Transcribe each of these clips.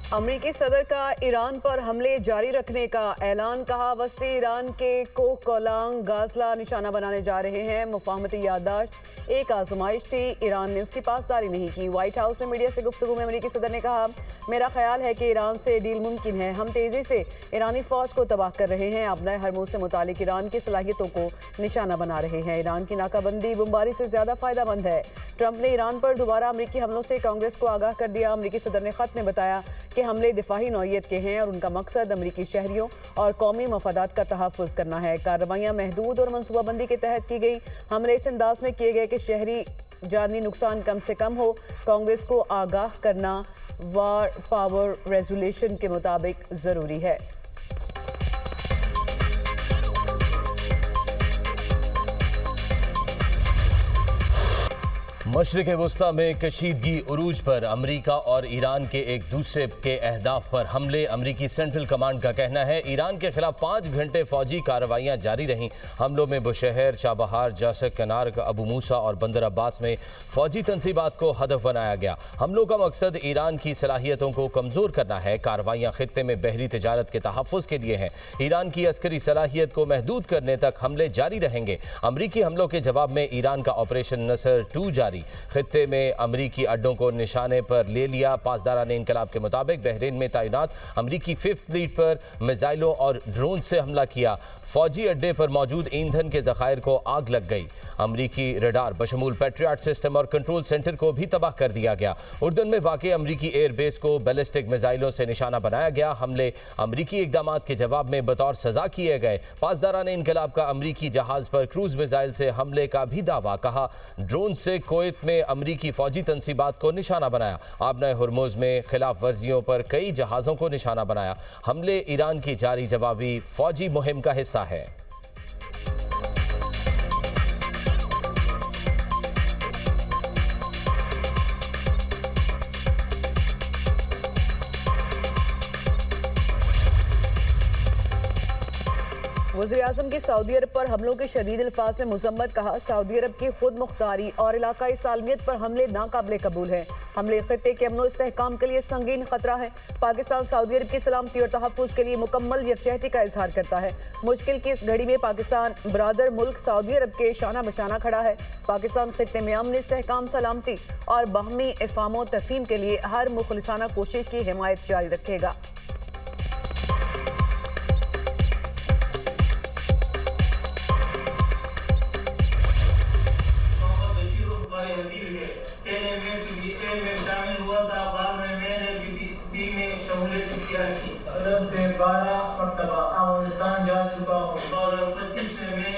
अमेरिकी सदर का ईरान पर हमले जारी रखने का ऐलान। कहा वस्ती ईरान के कोकोलांग गाजला निशाना बनाने जा रहे हैं। मुफाहमती याददाश्त एक आजमाइश थी, ईरान ने उसकी पासदारी नहीं की। व्हाइट हाउस में मीडिया से गुफ्तगू में अमेरिकी सदर ने कहा, मेरा ख्याल है कि ईरान से डील मुमकिन है। हम तेज़ी से ईरानी फ़ौज को तबाह कर रहे हैं। अपना हरमुज से मुतालिक ईरान की सलाहियतों को निशाना बना रहे हैं। ईरान की नाकाबंदी बमबारी से ज़्यादा फ़ायदेमंद है। ट्रंप ने ईरान पर दोबारा अमेरिकी हमलों से कांग्रेस को आगाह कर दिया। अमेरिकी सदर ने ख़त में बताया कि हमले दिफाही नौइयत के हैं और उनका मकसद अमेरिकी शहरियों और कौमी मफादात का तहफ़्फ़ुज़ करना है। कार्रवाइयाँ महदूद और मनसूबाबंदी के तहत की गई। हमले इस अंदाज में किए गए कि शहरी जानी नुकसान कम से कम हो। कांग्रेस को आगाह करना वार पावर रेजोल्यूशन के मुताबिक ज़रूरी है। मशरिक़ वुस्ता में कशीदगी उरूज पर। अमरीका और ईरान के एक दूसरे के अहदाफ पर हमले। अमरीकी सेंट्रल कमांड का कहना है ईरान के खिलाफ 5 घंटे फौजी कार्रवाइयाँ जारी रहीं। हमलों में बुशहर, चाबहार, जासक, कनार, अबू मूसा और बंदर अब्बास में फौजी तंसीबात को हदफ बनाया गया। हमलों का मकसद ईरान की सलाहियतों को कमज़ोर करना है। कार्रवाइयाँ खित्ते में बहरी तजारत के तहफ़्फ़ुज़ के लिए हैं। ईरान की अस्करी सलाहियत को महदूद करने तक हमले जारी रहेंगे। अमरीकी हमलों के जवाब में ईरान का ऑपरेशन नसर 2 जारी। खित्ते में अमरीकी अड्डों को निशाने पर ले लिया। पासदारान इनकलाब के मुताबिक बहरीन में तैनात अमरीकी 5th फ्लीट पर मिसाइलों और ड्रोन से हमला किया। फौजी अड्डे पर मौजूद ईंधन के ज़खायर को आग लग गई। अमरीकी रडार बशमूल पैट्रियट सिस्टम और कंट्रोल सेंटर को भी तबाह कर दिया गया। उर्दन में वाक़ अमरीकी एयरबेस को बैलिस्टिक मिसाइलों से निशाना बनाया गया। हमले अमरीकी इक़दामात के जवाब में बतौर सज़ा किए गए। पासदारान इनकलाब का अमरीकी जहाज़ पर क्रूज़ मिसाइल से हमले का भी दावा। कहा ड्रोन से कुवैत में अमरीकी फौजी तंसीबात को निशाना बनाया। आबना हरमुज में खिलाफ वर्जियों पर कई जहाज़ों को निशाना बनाया। हमले ईरान की जारी जवाबी फौजी मुहिम का हिस्सा है। वज़ीर-ए-आज़म की सऊदी अरब पर हमलों के शदीद अल्फाज में मज़म्मत। कहा सऊदी अरब की खुद मुख्तारी और इलाकाई सालमियत पर हमले नाकाबिले कबूल है। हमले खित्ते के अमन इस्तेहकाम के लिए संगीन खतरा है। पाकिस्तान सऊदी अरब की सलामती और तहफ़्फ़ुज़ के लिए मुकम्मल यकजहती का इजहार करता है। मुश्किल की इस घड़ी में पाकिस्तान बरादर मुल्क सऊदी अरब के शाना बशाना खड़ा है। पाकिस्तान खित्ते में अमन इस्तेहकाम, सलामती और बाहमी इफ़ाम तफ़हीम के लिए हर मुखलिसाना कोशिश की हिमायत जारी रखेगा। से 12 मरतबा अफगानिस्तान जा चुका हूँ। 2025 में मैं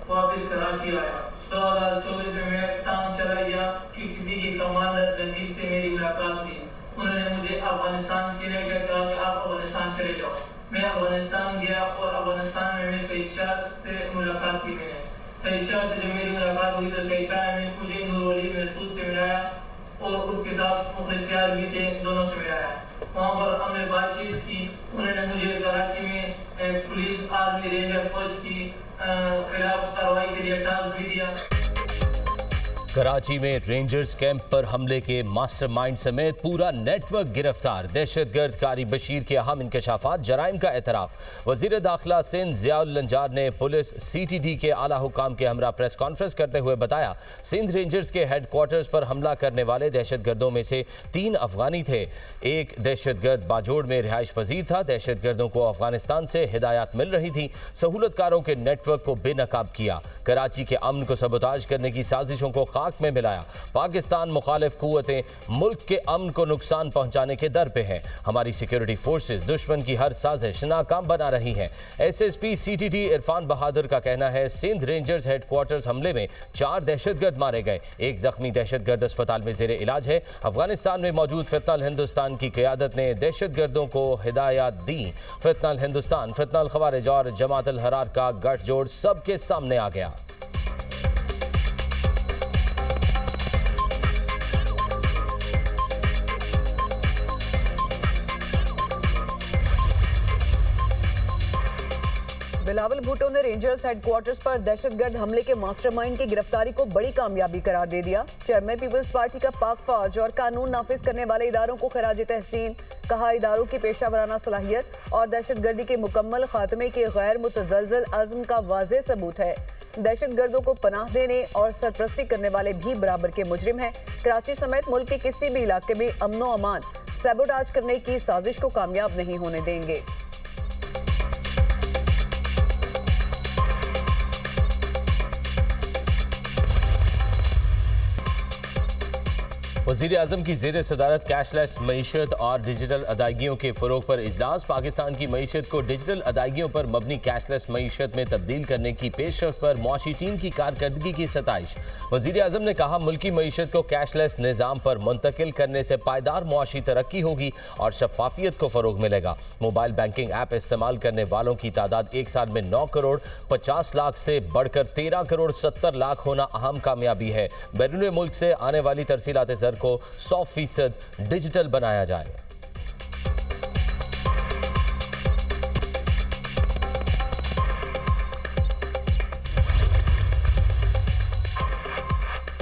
वापस कराची आया। 2024 में मैं टांग चला गया। TTP के कमांडर रंजीत से मेरी मुलाकात हुई। उन्होंने मुझे अफगानिस्तान के लिए कहा कि आप अफगानिस्तान चले जाओ। मैं अफगानिस्तान गया और अफगानिस्तान में मैं सईद शाह से मुलाकात की। मैंने सईद शाह से जब मेरी मुलाकात हुई तो सईद शाह ने मुझे नूर वली महसूद से मिलाया और उसके साथ मुखलिसियार भी थे, दोनों से मिलाया। वहाँ पर हमने बातचीत की। उन्होंने मुझे कराची में पुलिस, आर्मी, रेंजर फोर्स की खिलाफ कार्रवाई के लिए टास्क भी दिया। कराची में रेंजर्स कैंप पर हमले के मास्टरमाइंड समेत पूरा नेटवर्क गिरफ्तार। दहशतगर्द कारी बशीर के अहम इंकशाफात, जराइम का एतराफ़। वज़ीर दाखिला सिंध ज़ियाउल लंजार ने पुलिस CTD के आला हुकाम के हमरा प्रेस कॉन्फ्रेंस करते हुए बताया, सिंध रेंजर्स के हेडक्वार्टर्स पर हमला करने वाले दहशतगर्दों में से 3 अफगानी थे। एक दहशतगर्द बाजोड़ में रिहाइश पजीर था। दहशतगर्दों को अफगानिस्तान से हिदायत मिल रही थी। सहूलतकारों के नेटवर्क को बेनकाब किया। कराची के अमन को सबोताज करने की साजिशों को खाक में मिलाया। पाकिस्तान मुखालिफ कुव्वतें मुल्क के अमन को नुकसान पहुंचाने के दर पे हैं। हमारी सिक्योरिटी फोर्सेस दुश्मन की हर साजिश नाकाम बना रही हैं। SSP CTD इरफान बहादुर का कहना है सिंध रेंजर्स हेडक्वार्टर्स हमले में 4 दहशतगर्द मारे गए। एक जख्मी दहशतगर्द अस्पताल में जेर इलाज है। अफगानिस्तान में मौजूद फितनल हिंदुस्तान की क़यादत ने दहशतगर्दों को हिदायत दी। फितनल हिंदुस्तान, फितनल खवारिज और जमात अल हरार का गठजोड़ सबके सामने आ गया। बिलावल भुट्टो ने रेंजर्स हेडक्वार्टर्स पर दहशतगर्द हमले के मास्टरमाइंड की गिरफ्तारी को बड़ी कामयाबी करार दे दिया। चेयरमैन पीपल्स पार्टी का पाक फौज और कानून नाफिज करने वाले इदारों को खराज तहसीन। कहा, इदारों की पेशा वराना सलाहियत और दहशतगर्दी के मुकम्मल खात्मे के गैर मुतजलजल अज़्म का वाज़ेह सबूत है। दहशतगर्दों को पनाह देने और सरपरस्ती करने वाले भी बराबर के मुजरिम हैं। कराची समेत मुल्क के किसी भी इलाके में अमनो अमान सैबोटाज करने की साजिश को कामयाब नहीं होने देंगे। वज़ीर आज़म की ज़ेर सदारत कैशलेस मईशत और डिजिटल अदायगियों के फ़रोग़ पर इजलास। पाकिस्तान की मईशत को डिजिटल अदायगियों पर मबनी कैशलेस मईशत में तब्दील करने की पेशरफ्त पर मुआशी टीम की कारकर्दगी की सताइश। वज़ीर आज़म ने कहा, मुल्की मईशत को कैशलेस निज़ाम पर मुंतकिल करने से पायदार मुआशी तरक्की होगी और शफाफियत को फ़रोग़ मिलेगा। मोबाइल बैंकिंग ऐप इस्तेमाल करने वालों की तादाद एक साल में 9 करोड़ 50 लाख से बढ़कर 13 करोड़ 70 लाख होना अहम कामयाबी है। बैरून मुल्क से आने वाली तरसीलात ज़र को 100% डिजिटल बनाया जाए।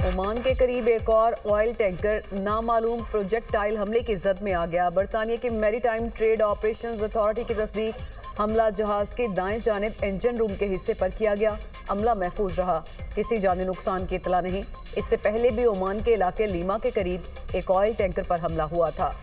ओमान के करीब एक और ऑयल टैंकर नामालूम प्रोजेक्टाइल हमले की जद में आ गया। बरतानिया की मैरीटाइम ट्रेड ऑपरेशंस अथॉरिटी की तस्दीक, हमला जहाज के दाएं जानिब इंजन रूम के हिस्से पर किया गया। अमला महफूज रहा, किसी जानी नुकसान की इतला नहीं। इससे पहले भी ओमान के इलाके लीमा के करीब एक ऑयल टैंकर पर हमला हुआ था।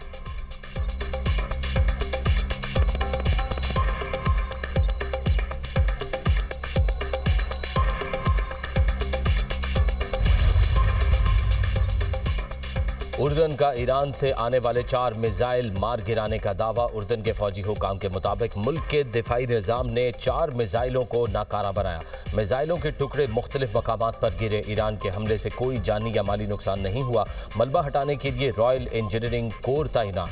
उर्दन का ईरान से आने वाले 4 मिसाइल मार गिराने का दावा। उर्दन के फौजी हुकाम के मुताबिक मुल्क के दिफाई निज़ाम ने 4 मिसाइलों को नाकारा बनाया। मिसाइलों के टुकड़े मुख्तलिफ मकामात पर गिरे। ईरान के हमले से कोई जानी या माली नुकसान नहीं हुआ। मलबा हटाने के लिए रॉयल इंजीनियरिंग कोर तैनात।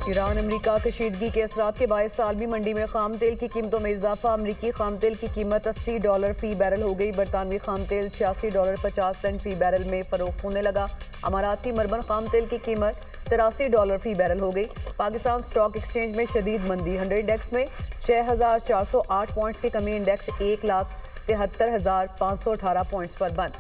ईरान अमरीका कशीदगी के असरात के बायस सालमी मंडी में खाम तेल की कीमतों में इजाफा। अमरीकी खाम तेल की कीमत $80 फी बैरल हो गई। बरतानवी खाम तेल $86.50 फी बैरल में फरोख्त होने लगा। अमाराती मरबन खाम तेल की कीमत $83 फी बैरल हो गई। पाकिस्तान स्टॉक एक्सचेंज में शदीद मंदी। 100 इंडेक्स में 6,408 पॉइंट्स की कमी। इंडेक्स 1,73,518 पॉइंट्स पर बंद।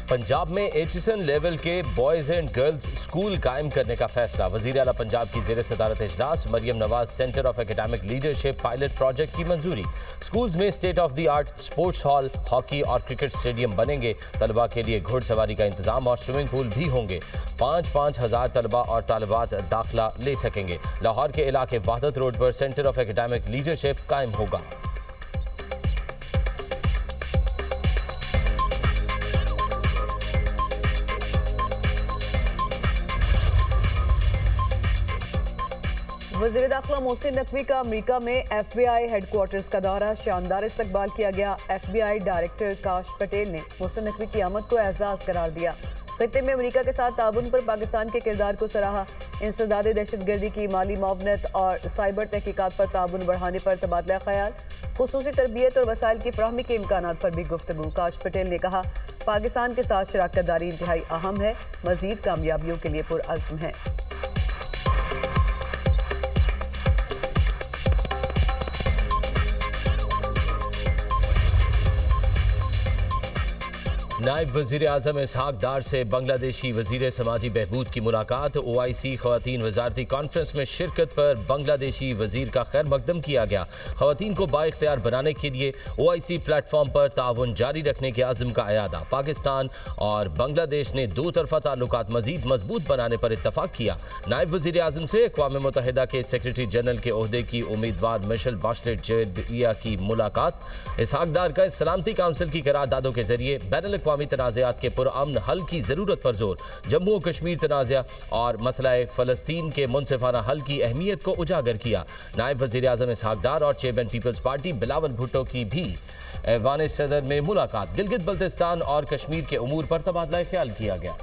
पंजाब में एचएसएन लेवल के बॉयज़ एंड गर्ल्स स्कूल कायम करने का फैसला। वज़ीर आला पंजाब की ज़ेर सदारत इजलास। Maryam Nawaz center of academic leadership pilot project की मंजूरी। स्कूल्स में state of the art sports hall, hockey और क्रिकेट स्टेडियम बनेंगे। तलबा के लिए घुड़सवारी का इंतजाम और स्विमिंग पूल भी होंगे। 5-5 हज़ार तलबा और तालिबात दाखिला ले सकेंगे। लाहौर के इलाके वहदत रोड पर सेंटर ऑफ एकेडमिक लीडरशिप कायम होगा। वज़ीर दाखिला मोहसिन नकवी का अमेरिका में FBI हेडक्वार्टर्स का दौरा। शानदार इस्तकबाल किया गया। FBI डायरेक्टर काश पटेल ने मोहसिन नकवी की आमद को एजाज़ करार दिया। खित्ते में अमेरिका के साथ ताउन पर पाकिस्तान के किरदार को सराहा। इंसदादे दहशतगर्दी की माली मुआवनत और साइबर तहकीकात पर ताउन बढ़ाने पर तबादला ख्याल। खुसूसी तरबियत और वसाइल की फ्राहमी के इम्कानात पर भी गुफ्तगू। काश पटेल ने कहा, पाकिस्तान के साथ शराकत दारी इंतहाई अहम है, मज़ीद कामयाबियों के लिए पुरअज़्म है। नायब वज़ीर आज़म इसहाक डार से बांग्लादेशी वज़ीर समाजी बहबूद की मुलाकात। OIC ख़वातीन वज़ारती कॉन्फ्रेंस में शिरकत पर बांग्लादेशी वज़ीर का खैर मकदम किया गया। ख़वातीन को बाइख्तियार बनाने के लिए OIC प्लेटफॉर्म पर ताउन जारी रखने के आज़म का अयादा। पाकिस्तान और बांग्लादेश ने 2 तरफ़ा ताल्लुकात मज़ीद मजबूत बनाने पर इत्तफ़ाक़ किया। नायब वज़ीर आज़म से अक़वाम मुत्तहिदा के सेक्रेटरी जनरल के ओहदे की उम्मीदवार मिशेल बाचलेट जर्जिया की मुलाकात। इसहाक डार का सलामती काउंसिल की करारदादों के जरिए बैनुल अक़वामी तनाज़ात के पुरअमन हल की ज़रूरत पर जोर। जम्मू और कश्मीर तनाज़ा और मसला फ़लस्तीन के मुनसिफ़ाना हल की अहमियत को उजागर किया। नायब वज़ीर आज़म इसहाक डार और चेयरमैन पीपल्स पार्टी बिलावल भुट्टो की भी ऐवान सदर में मुलाकात। गिलगित बल्तिस्तान और कश्मीर के उमूर पर तबादला ख्याल किया गया।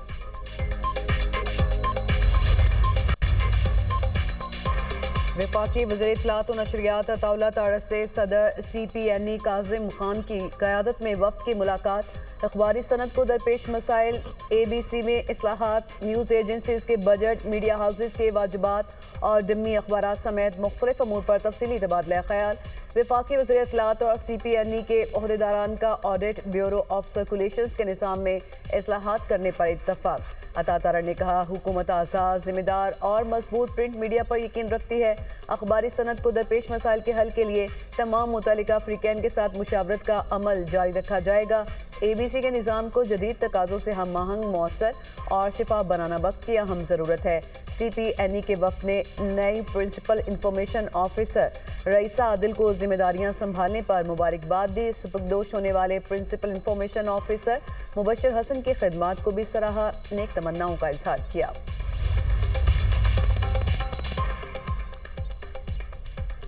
वफाकी वज़ीर इत्तलात और नशरियात अताउल्लाह तारस से सदर CPNE काजिम खान की क़यादत में वफ़द की मुलाकात। अखबारी सनद को दरपेश मसाइल, ABC में इस्लाहात, न्यूज़ एजेंसीज़ के बजट, मीडिया हाउसेज़ के वाजिबात और दिम्मी अखबारात समेत मुख्तलिफ अमूर पर तफसीली तबादला ख्याल। वफाकी वज़ीर इत्तलात और CPNE के ओहदेदारान का ऑडिट, ब्यूरो ऑफ सर्कुलेशंस के निज़ाम में इस्लाहात करने पर इत्तफाक। अता तारा ने कहा, हुकूमत आज़ाद, जिम्मेदार और मजबूत प्रिंट मीडिया पर यकीन रखती है। अखबारी सनद को दरपेश मसाइल के हल के लिए तमाम मुतल्लिका फ़रीक़ैन के साथ मुशावरत का अमल जारी रखा जाएगा। ABC के निज़ाम को जदीद तकाज़ों से हम आहंग, मौसर और शिफा बनाना वक्त की अहम ज़रूरत है। CPNE के वफ़द ने नई principal information officer Raeesa Adil को जिम्मेदारियां संभालने पर मुबारकबाद दी। सुपुर्दोश होने वाले principal information officer Mubashar Hasan की खिदमात को भी सराहा, नेक तमन्नाओं का इजहार किया।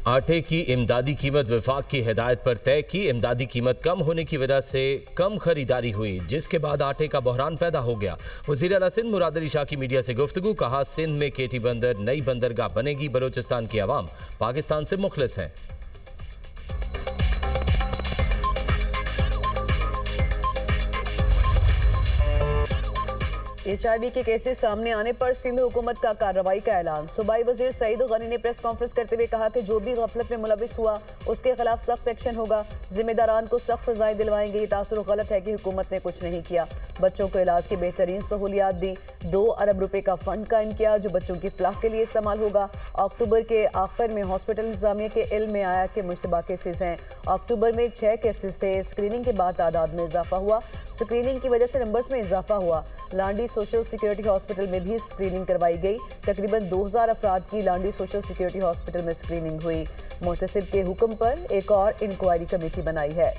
आटे की इमदादी कीमत वफाक की हिदायत पर तय की। इमदादी कीमत कम होने की वजह से कम खरीदारी हुई, जिसके बाद आटे का बहरान पैदा हो गया। वज़ीर आला सिंध मुराद अली शाह की मीडिया से गुफ्तगू, कहा सिंध में केटी बंदर नई बंदरगाह बनेगी। बलोचिस्तान की आवाम पाकिस्तान से मुखलिस हैं। HIV के केसेस सामने आने पर सिंध हुकूमत का कार्रवाई का ऐलान। सूबाई वजीर सईद गनी ने प्रेस कॉन्फ्रेंस करते हुए कहा कि जो भी गफलत में मुलविस हुआ उसके खिलाफ सख्त एक्शन होगा। जिम्मेदारान को सख्त सजाएं दिलवाएंगे। ये तासुर गलत है कि हुकूमत ने कुछ नहीं किया। बच्चों को इलाज की बेहतरीन सहूलियात दी। 2 अरब रुपए का फंड कायम किया जो बच्चों की फलाह के लिए इस्तेमाल होगा। अक्टूबर के आखिर में हॉस्पिटल इंतजामिया के इल्म में आया कि मुश्तबा केसेस हैं। अक्टूबर में 6 केसेस थे। स्क्रीनिंग के बाद तादाद में इजाफा हुआ। स्क्रीनिंग की वजह से नंबर्स में इजाफा हुआ। लांडी सोशल सिक्योरिटी हॉस्पिटल में भी स्क्रीनिंग करवाई गई। तकरीबन 2000 अफराद की लांडी सोशल सिक्योरिटी हॉस्पिटल में स्क्रीनिंग हुई। मुहतसिब के हुक्म पर एक और इंक्वायरी कमेटी बनाई है।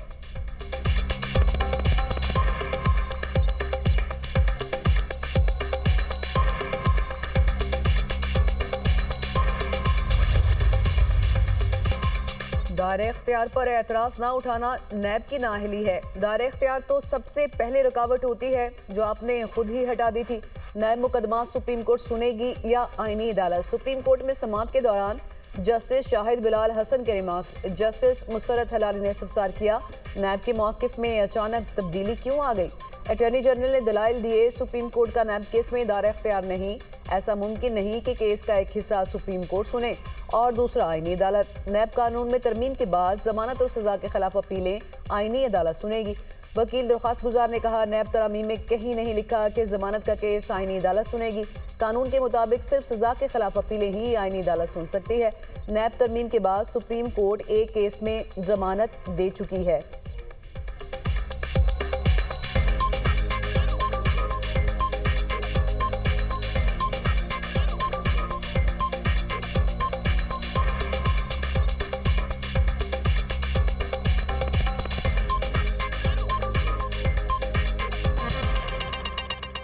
दायरे इख्तियार पर एतराज़ ना उठाना नैब की नाअहली है। दायरे इख्तियार तो सबसे पहले रुकावट होती है जो आपने खुद ही हटा दी थी। नैब मुकदमा सुप्रीम कोर्ट सुनेगी या आईनी अदालत। सुप्रीम कोर्ट में समाअत के दौरान जस्टिस शाहिद बिलाल हसन के रिमार्क्स जस्टिस मुसरत हलाली ने इस्तफसार किया। नैब के मौक़िफ़ में अचानक तब्दीली क्यों आ गई? अटॉर्नी जनरल ने दलाइल दिए। सुप्रीम कोर्ट का नैब केस में दायरा इख्तियार नहीं। ऐसा मुमकिन नहीं कि केस का एक हिस्सा सुप्रीम कोर्ट सुने और दूसरा आईनी अदालत। नैब कानून में तरमीम के बाद जमानत और सजा के खिलाफ अपीलें आईनी अदालत सुनेगी। वकील दरख्वास्त गुजार ने कहा, नैब तरामीम में कहीं नहीं लिखा कि जमानत का केस आईनी अदालत सुनेगी। कानून के मुताबिक सिर्फ सजा के खिलाफ अपीलें ही आईनी अदालत सुन सकती है। नैब तरमीम के बाद सुप्रीम कोर्ट एक केस में जमानत दे चुकी है।